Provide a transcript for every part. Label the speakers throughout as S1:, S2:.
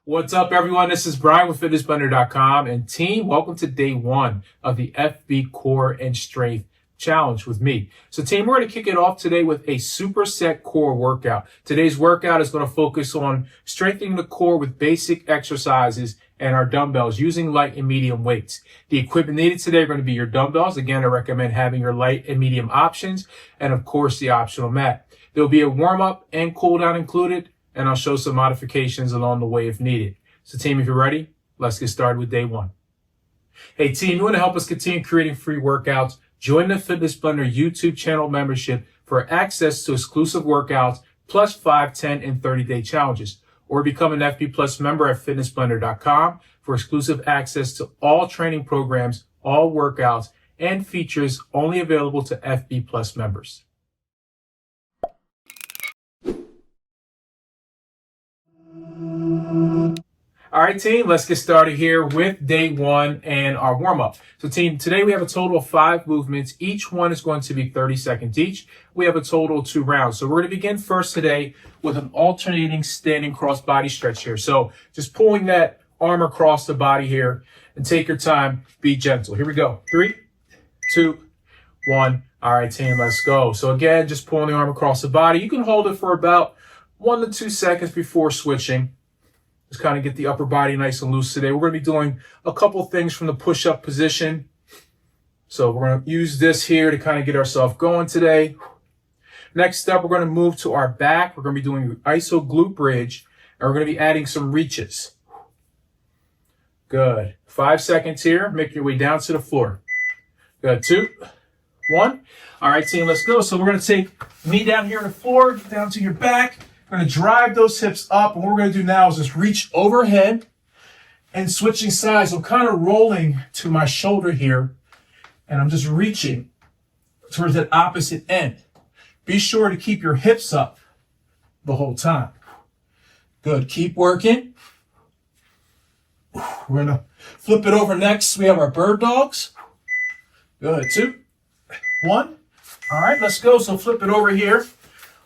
S1: What's up, everyone? This is Brian with furnished.com, and team, welcome to day one of the FB Core and Strength Challenge with me. So team, we're going to kick it off today with a superset core workout. Today's workout is going to focus on strengthening the core with basic exercises and our dumbbells using light and medium weights. The equipment needed today are going to be your dumbbells. Again, I recommend having your light and medium options, and of course the optional mat. There'll be a warm-up and cool down included, and I'll show some modifications along the way if needed. So team, if you're ready, let's get started with day one. Hey team, you want to help us continue creating free workouts? Join the Fitness Blender YouTube channel membership for access to exclusive workouts, plus 5, 10, and 30-day challenges. Or become an FB Plus member at fitnessblender.com for exclusive access to all training programs, all workouts, and features only available to FB Plus members. All right, team, let's get started here with day one and our warm-up. So, team, today we have a total of 5 movements. Each one is going to be 30 seconds each. We have a total of 2 rounds. So we're going to begin first today with an alternating standing cross body stretch here. So just pulling that arm across the body here, and take your time. Be gentle. Here we go. 3, 2, 1. All right, team, let's go. So again, just pulling the arm across the body. You can hold it for about 1 to 2 seconds before switching. Just kind of get the upper body nice and loose today. We're going to be doing a couple things from the push-up position. So we're going to use this here to kind of get ourselves going today. Next up, we're going to move to our back. We're going to be doing iso glute bridge, and we're going to be adding some reaches. Good. 5 seconds here. Make your way down to the floor. Good. 2, 1. All right, team, let's go. So we're going to take knee down here on the floor, get down to your back. We're going to drive those hips up, and what we're going to do now is just reach overhead and switching sides. So I'm kind of rolling to my shoulder here, and I'm just reaching towards that opposite end. Be sure to keep your hips up the whole time. Good. Keep working. We're going to flip it over next. We have our bird dogs. Good. 2, 1. All right, let's go. So flip it over here,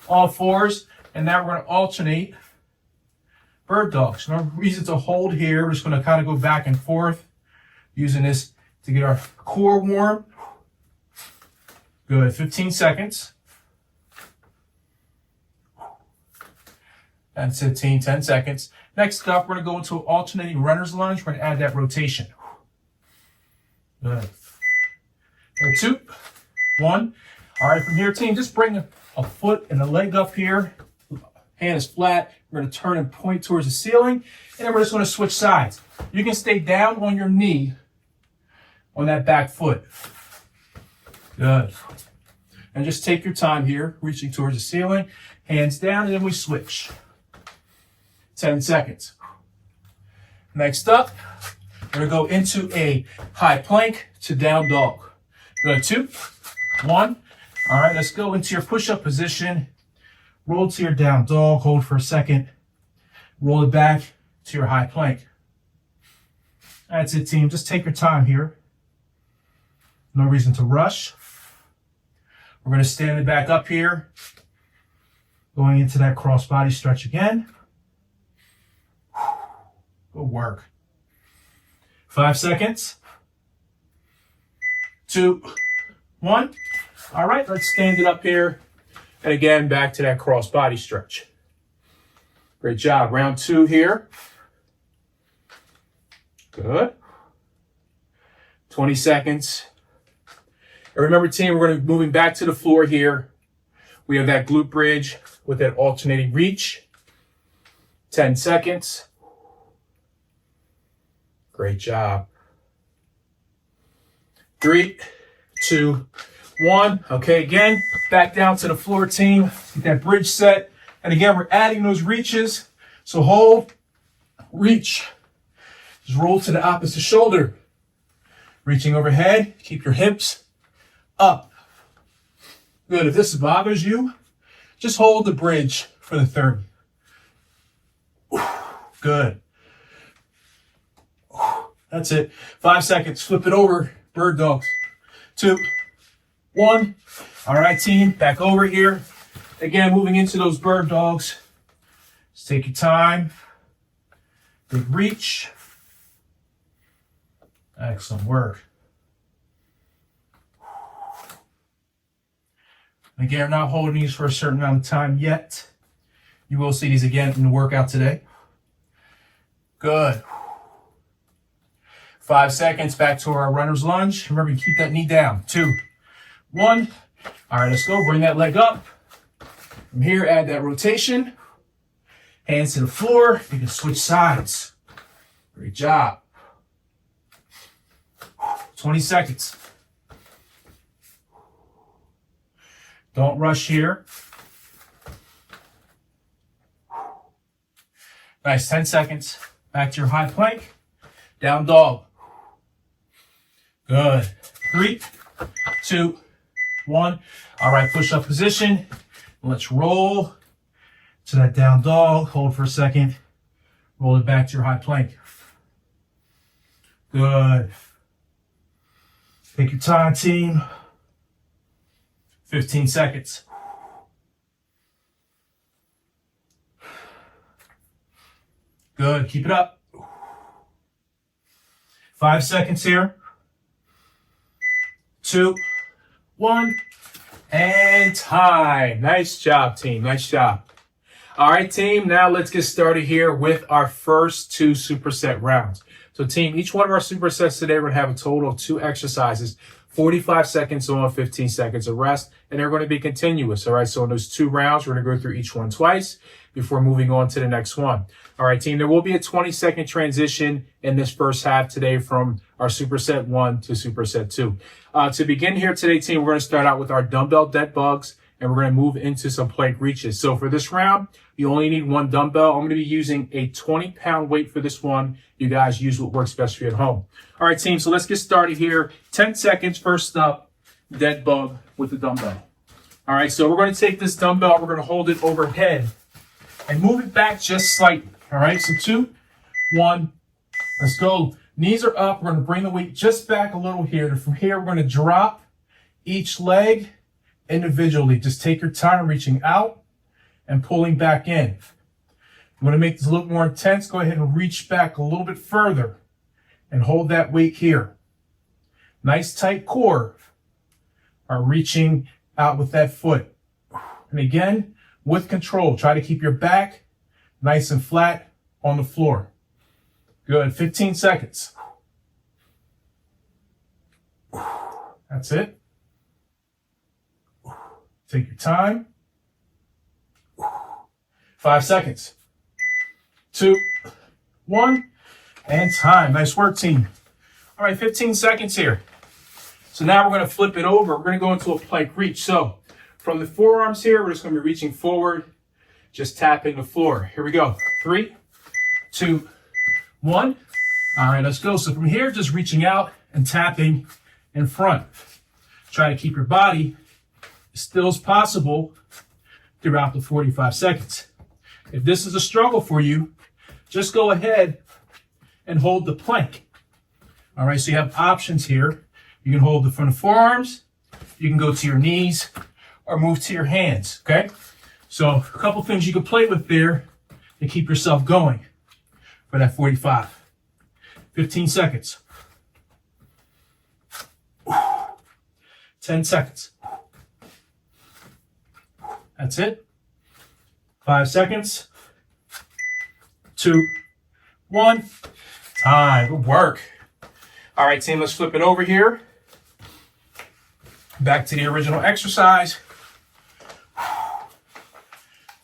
S1: all fours. And now we're going to alternate bird dogs. No reason to hold here. We're just going to kind of go back and forth, using this to get our core warm. Good. 15 seconds. That's 15, 10 seconds. Next up, we're going to go into an alternating runner's lunge. We're going to add that rotation. Good. 2, 1. All right, from here, team, just bring a foot and a leg up here. Hand is flat. We're going to turn and point towards the ceiling. And then we're just going to switch sides. You can stay down on your knee on that back foot. Good. And just take your time here, reaching towards the ceiling. Hands down, and then we switch. 10 seconds. Next up, we're going to go into a high plank to down dog. Good. 2, 1. All right, let's go into your push-up position. Roll to your down dog, hold for a second. Roll it back to your high plank. That's it, team. Just take your time here. No reason to rush. We're going to stand it back up here. Going into that cross body stretch again. Good work. 5 seconds. 2, 1. All right, let's stand it up here. And again, back to that cross body stretch. Great job. Round 2 here. Good. 20 seconds. And remember, team, we're going to be moving back to the floor here. We have that glute bridge with that alternating reach. 10 seconds. Great job. 3, 2, 1. Okay, again, back down to the floor, team. Get that bridge set. And again, we're adding those reaches. So hold, reach. Just roll to the opposite shoulder. Reaching overhead. Keep your hips up. Good. If this bothers you, just hold the bridge for the 30. Good. That's it. 5 seconds. Flip it over. Bird dogs. 2, 1. All right, team, back over here. Again, moving into those bird dogs. Just take your time. Big reach. Excellent work. Again, I'm not holding these for a certain amount of time yet. You will see these again in the workout today. Good. 5 seconds, back to our runner's lunge. Remember, you keep that knee down. 2, 1. All right, let's go. Bring that leg up. From here, add that rotation. Hands to the floor. You can switch sides. Great job. 20 seconds. Don't rush here. Nice, 10 seconds. Back to your high plank. Down dog. Good. 3, 2, 1. All right, push-up position. Let's roll to that down dog. Hold for a second. Roll it back to your high plank. Good. Take your time, team. 15 seconds. Good. Keep it up. 5 seconds here. 2, 1. And time. Nice job, team. Nice job. All right, team. Now let's get started here with our first 2 superset rounds. So, team, each one of our supersets today, we're going to have a total of 2 exercises, 45 seconds on, 15 seconds of rest, and they're going to be continuous. All right, so in those 2 rounds, we're going to go through each one twice before moving on to the next one. All right, team, there will be a 20-second transition in this first half today from our superset 1 to superset 2. To begin here today, team, we're going to start out with our dumbbell dead bugs, and we're going to move into some plank reaches. So for this round, you only need 1 dumbbell. I'm going to be using a 20-pound weight for this one. You guys use what works best for you at home. All right, team, so let's get started here. 10 seconds, first up, dead bug with the dumbbell. All right, so we're going to take this dumbbell, we're going to hold it overhead and move it back just slightly. All right, so 2, 1, let's go. Knees are up. We're going to bring the weight just back a little here. And from here, we're going to drop each leg individually. Just take your time reaching out and pulling back in. You want to make this a little more intense, go ahead and reach back a little bit further and hold that weight here. Nice tight core. Are reaching out with that foot. And again, with control, try to keep your back nice and flat on the floor. Good, 15 seconds. That's it. Take your time. 5 seconds. 2, 1, and time. Nice work, team. All right, 15 seconds here. So now we're going to flip it over. We're going to go into a plank reach. So from the forearms here, we're just going to be reaching forward, just tapping the floor. Here we go. 3, 2, 1. All right, let's go. So from here, just reaching out and tapping in front. Try to keep your body as still as possible throughout the 45 seconds. If this is a struggle for you, just go ahead and hold the plank. All right, so you have options here. You can hold the front of forearms, you can go to your knees, or move to your hands, okay? So a couple things you can play with there to keep yourself going for that 45. 15 seconds. 10 seconds. That's it. 5 seconds. 2, 1. Time. Good work. All right, team, let's flip it over here. Back to the original exercise.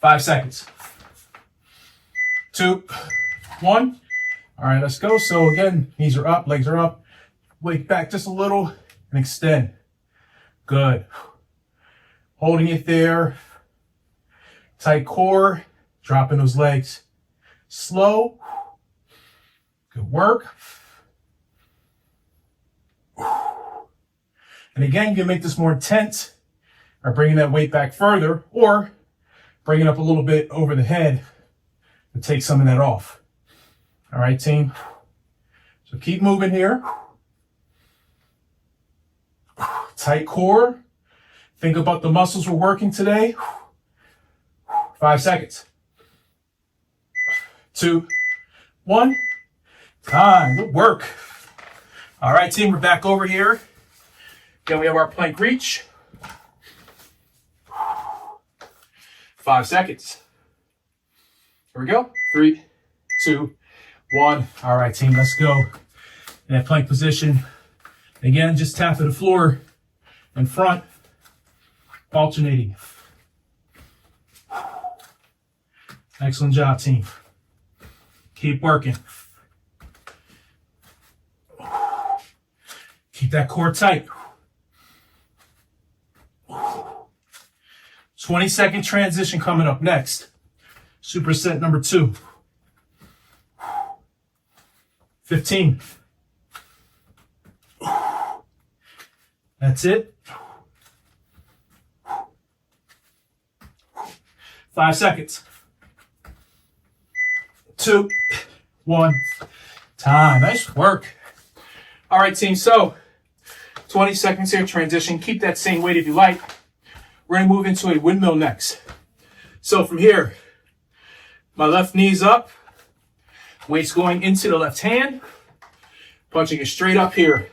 S1: 5 seconds. 2, 1. All right, let's go. So again, knees are up, legs are up. Weight back just a little and extend. Good. Holding it there. Tight core. Dropping those legs. Slow. Good work. And again, you can make this more intense by bringing that weight back further or bring it up a little bit over the head to take some of that off. All right, team. So keep moving here. Tight core. Think about the muscles we're working today. 5 seconds. 2, 1. Time. Good work. All right, team, we're back over here. Again, we have our plank reach. 5 seconds. Here we go. 3, 2, 1. All right, team, let's go. In that plank position. Again, just tap to the floor in front, alternating. Excellent job, team. Keep working. Keep that core tight. 20-second transition coming up next. Superset number 2. 15. That's it. 5 seconds. 2, 1. Time. Nice work. All right, team. So 20 seconds here, transition. Keep that same weight if you like. We're going to move into a windmill next. So from here, my left knee's up. Weight's going into the left hand. Punching it straight up here.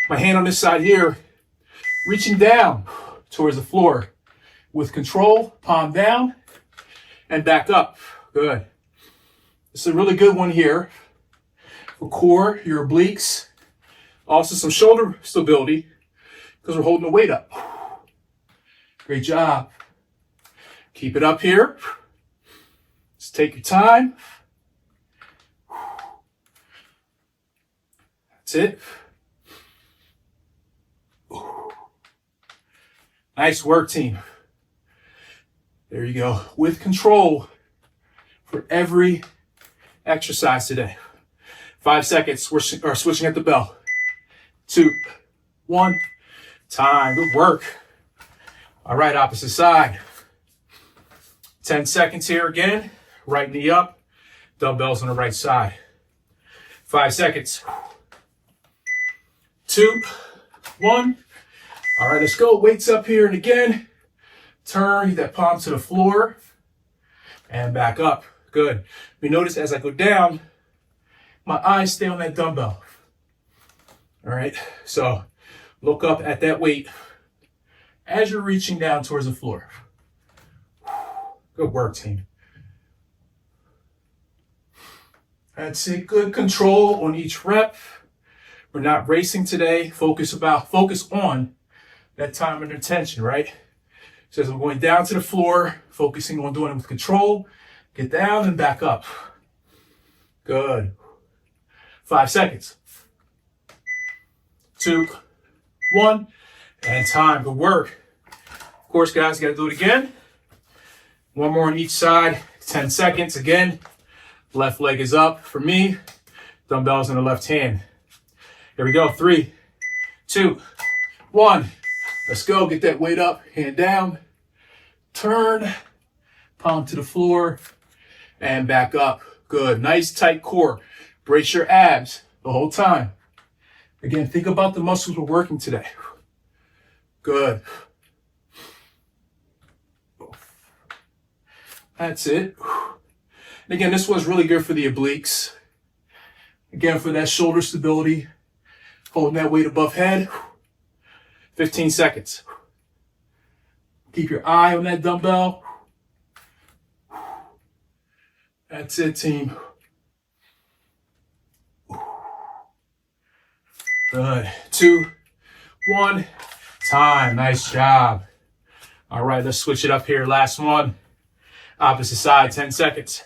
S1: My hand on this side here. Reaching down towards the floor. With control, palm down. And back up. Good. This is a really good one here. For core, your obliques. Also some shoulder stability. Because we're holding the weight up. Great job. Keep it up here. Just take your time. That's it. Nice work, team. There you go. With control for every exercise today. 5 seconds. We're switching at the bell. 2, 1. Time. Good work. All right, opposite side. 10 seconds here again. Right knee up. Dumbbells on the right side. 5 seconds. 2, 1. All right, let's go. Weights up here and again. Turn, get that palm to the floor. And back up. Good. You notice as I go down, my eyes stay on that dumbbell. All right, so look up at that weight as you're reaching down towards the floor. Good work, team. That's it. Good control on each rep. We're not racing today. Focus on that time under tension, right? So as I'm going down to the floor, focusing on doing it with control. Get down and back up. Good. 5 seconds. 2, 1. And time. Good work. Of course, guys, got to do it again. One more on each side. 10 seconds. Again, left leg is up for me. Dumbbells in the left hand. Here we go. 3, 2, 1. Let's go. Get that weight up. Hand down. Turn. Palm to the floor. And back up. Good. Nice tight core. Brace your abs the whole time. Again, think about the muscles we're working today. Good. That's it. And again, this was really good for the obliques. Again, for that shoulder stability. Holding that weight above head. 15 seconds. Keep your eye on that dumbbell. That's it, team. Good. 2, 1. Time. Nice job. All right, let's switch it up here. Last one. Opposite side, 10 seconds.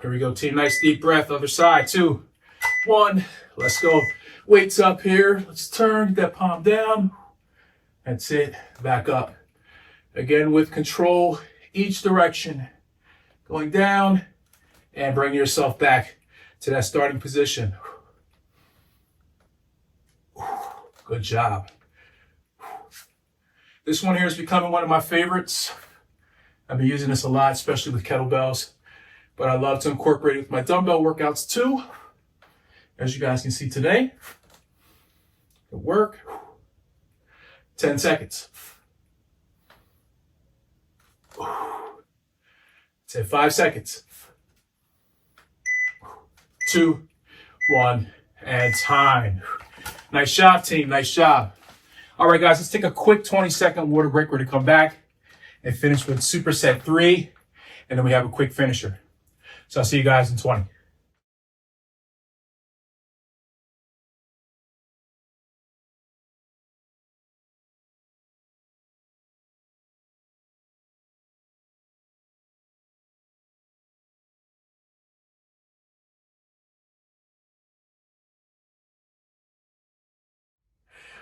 S1: Here we go, team. Nice deep breath. Other side. 2, 1. Let's go. Weights up here. Let's turn. Get that palm down. That's it. Back up. Again, with control, each direction. Going down and bring yourself back to that starting position. Good job. This one here is becoming one of my favorites. I've been using this a lot, especially with kettlebells. But I love to incorporate it with my dumbbell workouts too. As you guys can see today. Good work. 10 seconds. That's it, 5 seconds. 2, 1, and time. Nice job, team. Nice job. All right, guys, let's take a quick 20-second water break. We're going to come back and finish with Superset 3, and then we have a quick finisher. So I'll see you guys in 20.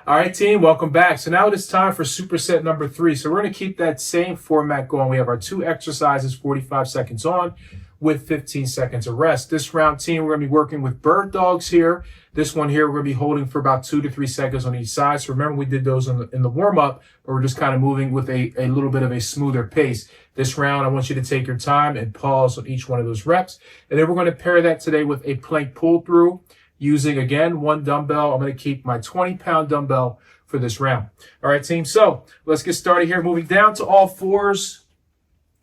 S1: All right, team, welcome back. So now it is time for superset number 3. So we're going to keep that same format going. We have our 2 exercises, 45 seconds on with 15 seconds of rest. This round, team, we're going to be working with bird dogs here. This one here, we're going to be holding for about 2 to 3 seconds on each side. So remember, we did those in the warm-up, but we're just kind of moving with a little bit of a smoother pace. This round, I want you to take your time and pause on each one of those reps. And then we're going to pair that today with a plank pull-through, using, again, 1 dumbbell. I'm going to keep my 20-pound dumbbell for this round. All right, team, so let's get started here. Moving down to all fours.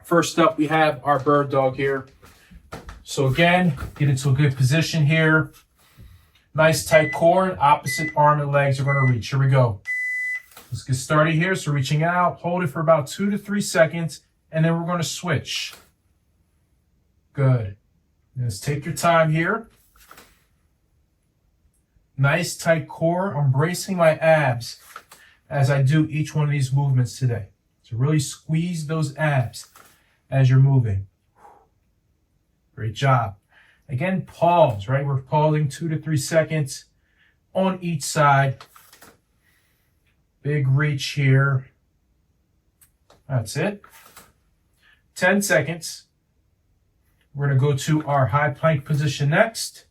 S1: First up, we have our bird dog here. So again, get into a good position here. Nice tight core, opposite arm and legs are going to reach. Here we go. Let's get started here. So reaching out, hold it for about 2 to 3 seconds, and then we're going to switch. Good. Let's take your time here. Nice tight core. I'm bracing my abs as I do each one of these movements today. So really squeeze those abs as you're moving. Great job. Again, pause, right? We're pausing 2 to 3 seconds on each side. Big reach here. That's it. 10 seconds. We're going to go to our high plank position next.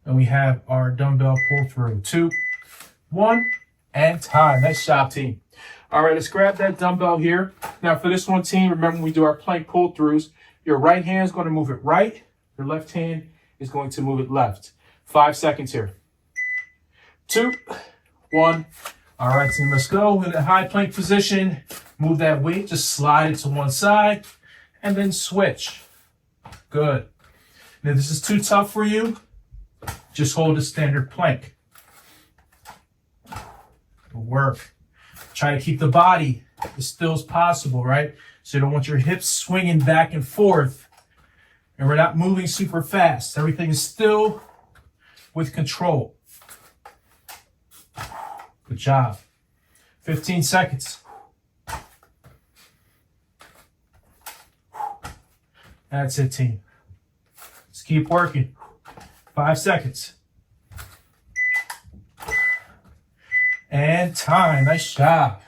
S1: And we have our dumbbell pull through. 2, 1, and time. Nice job, team. All right, let's grab that dumbbell here. Now for this one, team, remember when we do our plank pull throughs, your right hand is going to move it right. Your left hand is going to move it left. 5 seconds here. 2, 1. All right, team, let's go. In a high plank position, move that weight, just slide it to one side, and then switch. Good. Now, if this is too tough for you, just hold a standard plank. It'll work. Try to keep the body as still as possible, right? So you don't want your hips swinging back and forth. And we're not moving super fast. Everything is still with control. Good job. 15 seconds. That's it, team. Let's keep working. 5 seconds. And time. Nice job.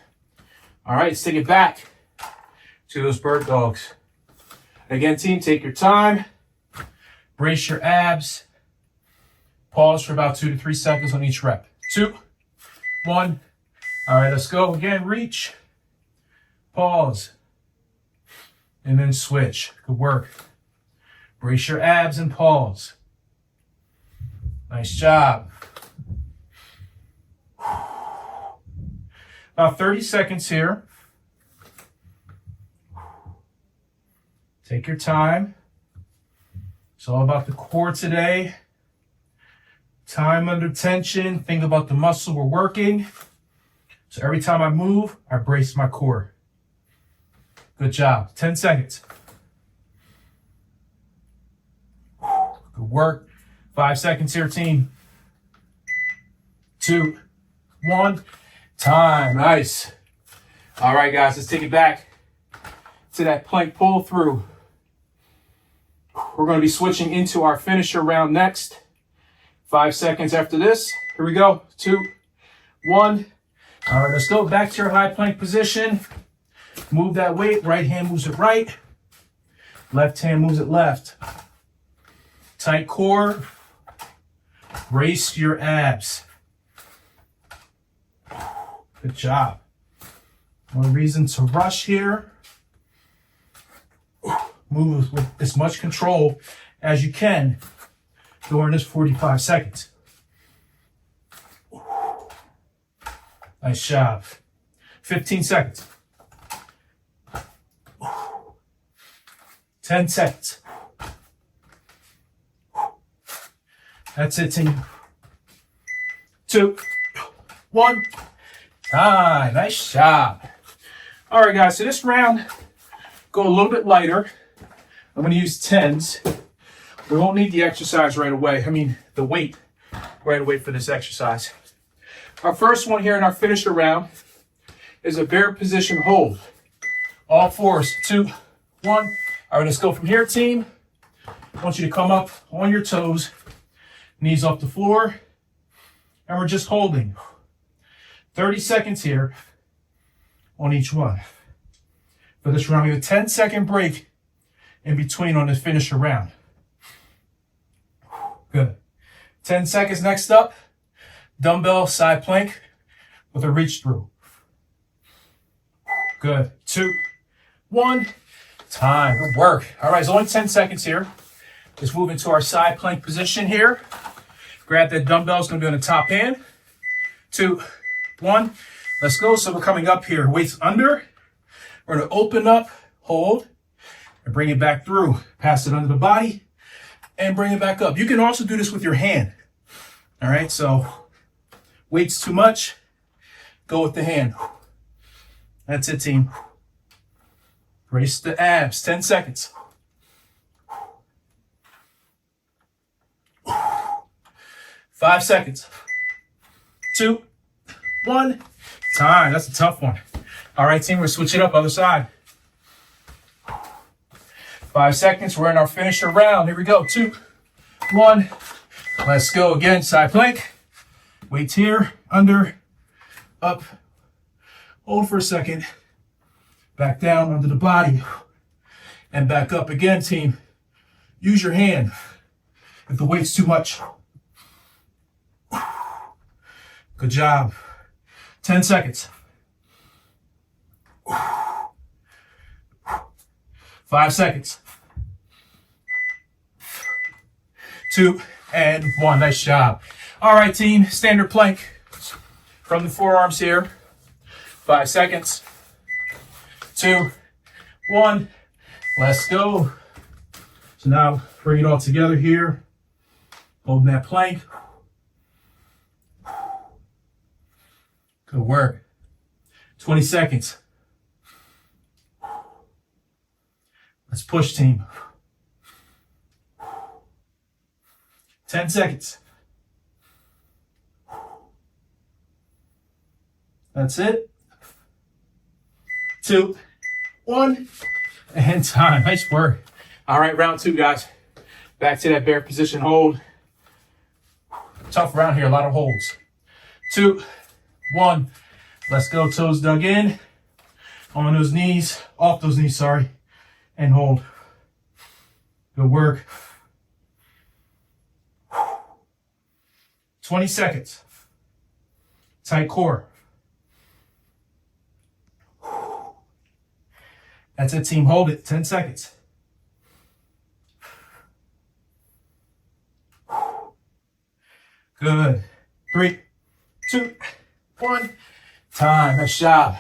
S1: All right, let's take it back to those bird dogs. Again, team, take your time. Brace your abs. Pause for about 2 to 3 seconds on each rep. 2, 1. All right, let's go. Again, reach. Pause. And then switch. Good work. Brace your abs and pause. Nice job. About 30 seconds here. Take your time. It's all about the core today. Time under tension. Think about the muscle we're working. So every time I move, I brace my core. Good job. 10 seconds. Good work. 5 seconds here, team. 2, 1. Time. Nice. All right, guys, let's take it back to that plank pull through. We're going to be switching into our finisher round next. 5 seconds after this. Here we go. 2, 1. All right, let's go back to your high plank position. Move that weight. Right hand moves it right. Left hand moves it left. Tight core. Brace your abs. Good job. No reason to rush here. Move with as much control as you can during this 45 seconds. Nice job. 15 seconds. 10 seconds. That's it, team. 2, 1. Time. Nice job. All right, guys. So this round, go a little bit lighter. I'm going to use 10s. We won't need the exercise right away. I mean, the weight right away for this exercise. Our first one here in our finisher round is a bear position hold. All fours. 2, 1. All right, let's go from here, team. I want you to come up on your toes, knees off the floor, and we're just holding. 30 seconds here on each one. For this round, we have a 10-second break in between on this finisher round. Good. 10 seconds. Next up, dumbbell side plank with a reach through. Good. 2, 1. Time. Good work. All right, it's only 10 seconds here. Let's move into our side plank position here. Grab that dumbbell. It's going to be on the top hand. 2, 1. Let's go. So we're coming up here. Weights under. We're going to open up, hold, and bring it back through. Pass it under the body and bring it back up. You can also do this with your hand. All right, so weight's too much, go with the hand. That's it, team. Brace the abs. 10 seconds. 5 seconds. 2, 1. Time. That's a tough one. All right, team, we're switching up other side. 5 seconds. We're in our finisher round. Here we go. 2, 1. Let's go again. Side plank. Weights here, under, up. Hold for a second. Back down under the body. And back up again, team. Use your hand if the weight's too much. Good job. 10 seconds. 5 seconds. 2 and 1. Nice job. All right, team. Standard plank from the forearms here. 5 seconds. 2, 1. Let's go. So now bring it all together here. Holding that plank. Good work. 20 seconds. Let's push, team. 10 seconds. That's it. 2, 1. And time. Nice work. All right, round 2, guys. Back to that bear position hold. Tough round here, a lot of holds. 2, 1. Let's go. Toes dug in. On those knees. Off those knees, sorry. And hold. Good work. 20 seconds. Tight core. That's it, team. Hold it. 10 seconds. Good. 3, 2, 1. Time. Nice job.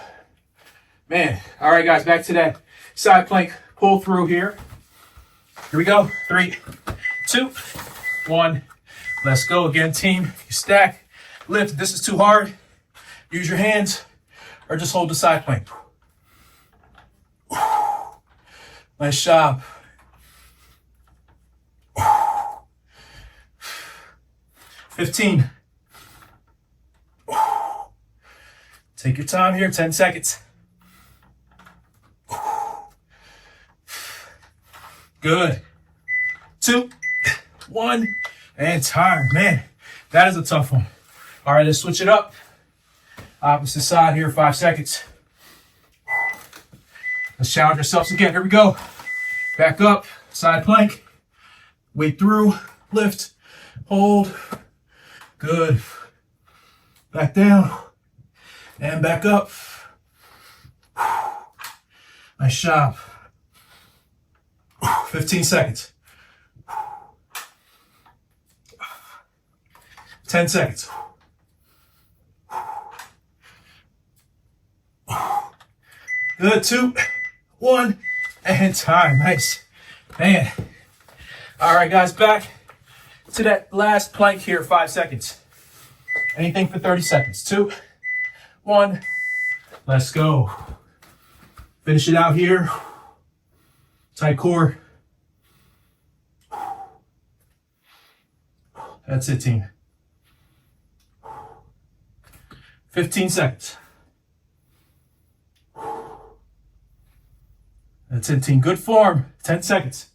S1: Man. All right, guys. Back to that side plank pull through here. Here we go. 3, 2, 1. Let's go again, team. You stack, lift. If this is too hard, use your hands or just hold the side plank. Nice job. 15. Take your time here, 10 seconds. Good. 2, 1, and time. Man, that is a tough one. All right, let's switch it up. Opposite side here, 5 seconds. Let's challenge ourselves again. Here we go. Back up, side plank. Weight through, lift, hold. Good. Back down and back up. Nice job. 15 seconds. 10 seconds. Good. 2, 1, and time. Nice. Man. All right, guys, back to that last plank here, 5 seconds. Anything for 30 seconds. 2, 1, let's go. Finish it out here. Tight core. That's it, team. 15 seconds. That's it, team. Good form. 10 seconds.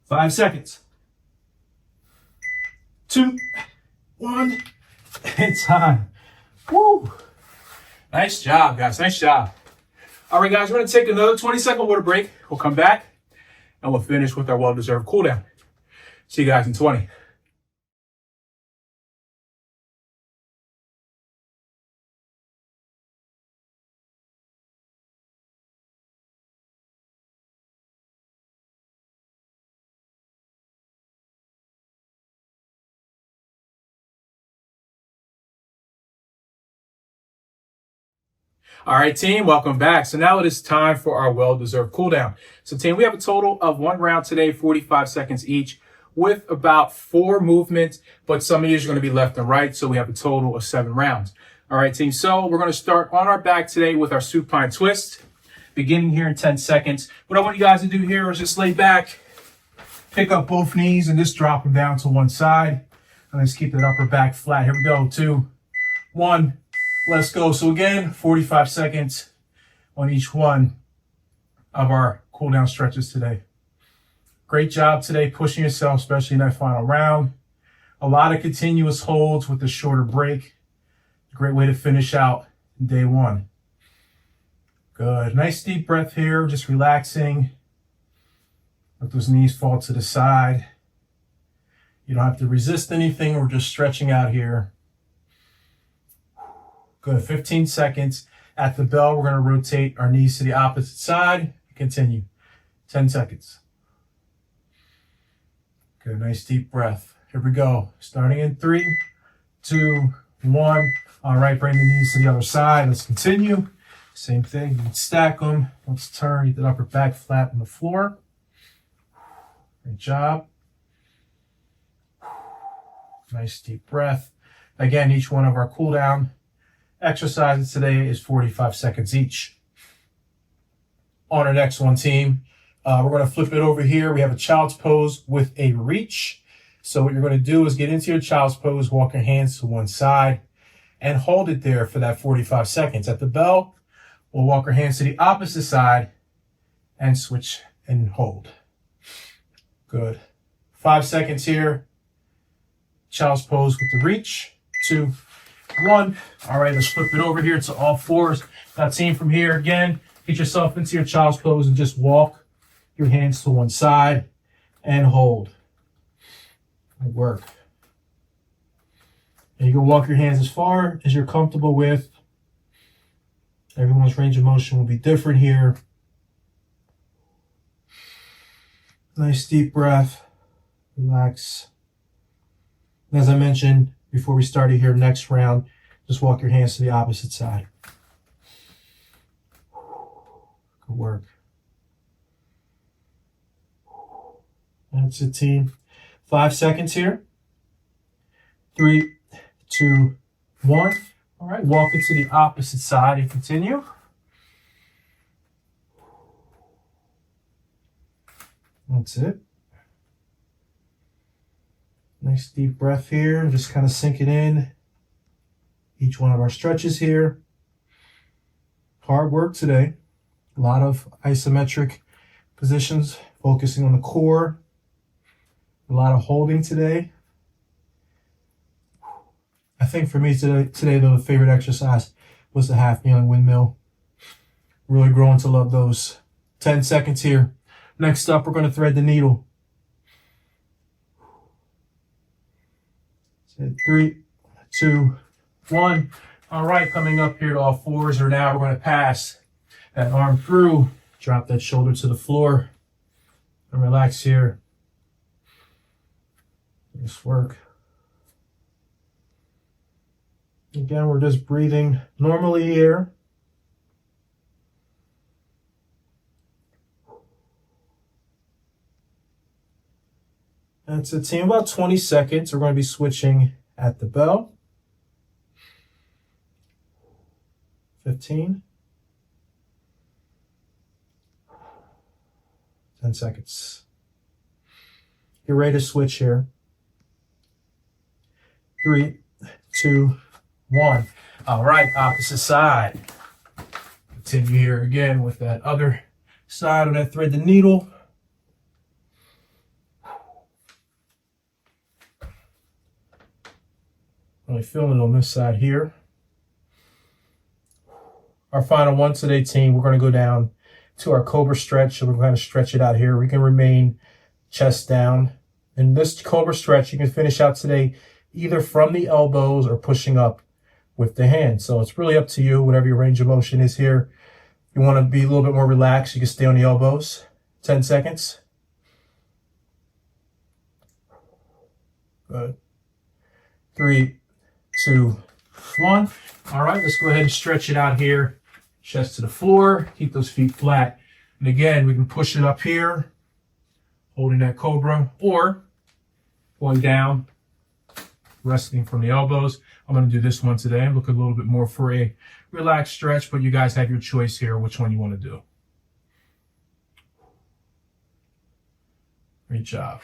S1: 5 seconds. 2, 1, it's time. Woo! Nice job, guys. Nice job. All right, guys, we're going to take another 20-second water break. We'll come back, and we'll finish with our well-deserved cool down. See you guys in 20. All right, team, welcome back. So now it is time for our well-deserved cool down. So, team, we have a total of 1 round today, 45 seconds each, with about 4 movements, but some of these are going to be left and right. So we have a total of 7 rounds. All right, team. So we're going to start on our back today with our supine twist, beginning here in 10 seconds. What I want you guys to do here is just lay back, pick up both knees, and just drop them down to one side. And let's keep that upper back flat. Here we go. 2, 1. Let's go. So again, 45 seconds on each one of our cool down stretches today. Great job today pushing yourself, especially in that final round. A lot of continuous holds with a shorter break. A great way to finish out day 1. Good. Nice deep breath here, just relaxing. Let those knees fall to the side. You don't have to resist anything. We're just stretching out here. Good. 15 seconds. At the bell, we're going to rotate our knees to the opposite side. Continue. 10 seconds. Good. Nice deep breath. Here we go. Starting in 3, 2, 1. All right. Bring the knees to the other side. Let's continue. Same thing. You can stack them. Let's turn. Get the upper back flat on the floor. Great job. Nice deep breath. Again, each one of our cool down exercises today is 45 seconds each. On our next one, team, we're going to flip it over here. We have a child's pose with a reach. So what you're going to do is get into your child's pose, walk your hands to one side, and hold it there for that 45 seconds. At the bell, we'll walk our hands to the opposite side and switch and hold. Good. 5 seconds here. Child's pose with the reach. 2, 1. All right, let's flip it over here to all fours. Now, team, from here again, get yourself into your child's pose and just walk your hands to one side and hold. Good work. And you can walk your hands as far as you're comfortable with. Everyone's range of motion will be different here. Nice deep breath. Relax. And as I mentioned before we started here, next round, just walk your hands to the opposite side. Good work. That's it, team. 5 seconds here. 3, 2, 1. All right, walk it to the opposite side and continue. That's it. Nice deep breath here. Just kind of sink it in. Each one of our stretches here. Hard work today. A lot of isometric positions, focusing on the core. A lot of holding today. I think for me today though, the favorite exercise was the half kneeling windmill. Really growing to love those. 10 seconds here. Next up, we're going to thread the needle. 3, 2, 1. All right, coming up here to all fours, or now we're going to pass that arm through, drop that shoulder to the floor, and relax here. Nice work. Again, we're just breathing normally here. That's it, team. About 20 seconds. We're going to be switching at the bell. 15. 10 seconds. Get ready to switch here. 3, 2, 1. All right, opposite side. Continue here again with that other side of that thread the needle. Really feeling it on this side here. Our final one today, team, we're going to go down to our Cobra stretch. So we're going to stretch it out here. We can remain chest down. And this Cobra stretch, you can finish out today either from the elbows or pushing up with the hands. So it's really up to you, whatever your range of motion is here. If you want to be a little bit more relaxed, you can stay on the elbows. 10 seconds. Good. 3, 2, 1. All right, let's go ahead and stretch it out here. Chest to the floor. Keep those feet flat. And again, we can push it up here, holding that Cobra, or going down, resting from the elbows. I'm going to do this one today. I'm looking a little bit more for a relaxed stretch, but you guys have your choice here, which one you want to do. Great job.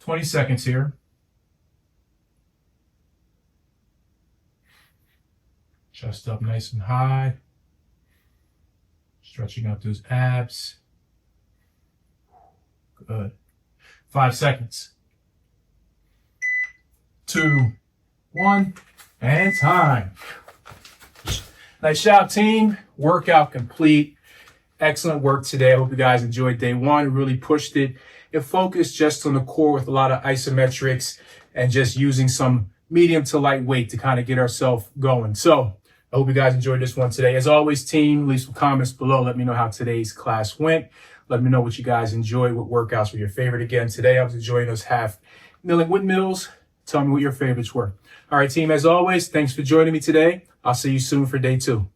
S1: 20 seconds here. Chest up nice and high. Stretching out those abs. Good. 5 seconds. 2, 1, and time. Nice job, team. Workout complete. Excellent work today. I hope you guys enjoyed day one. Really pushed it. It focused just on the core with a lot of isometrics and just using some medium to light weight to kind of get ourselves going. So I hope you guys enjoyed this one today. As always, team, leave some comments below. Let me know how today's class went. Let me know what you guys enjoyed, what workouts were your favorite. Again, today I was enjoying those half milling windmills. Tell me what your favorites were. All right, team, as always, thanks for joining me today. I'll see you soon for day 2.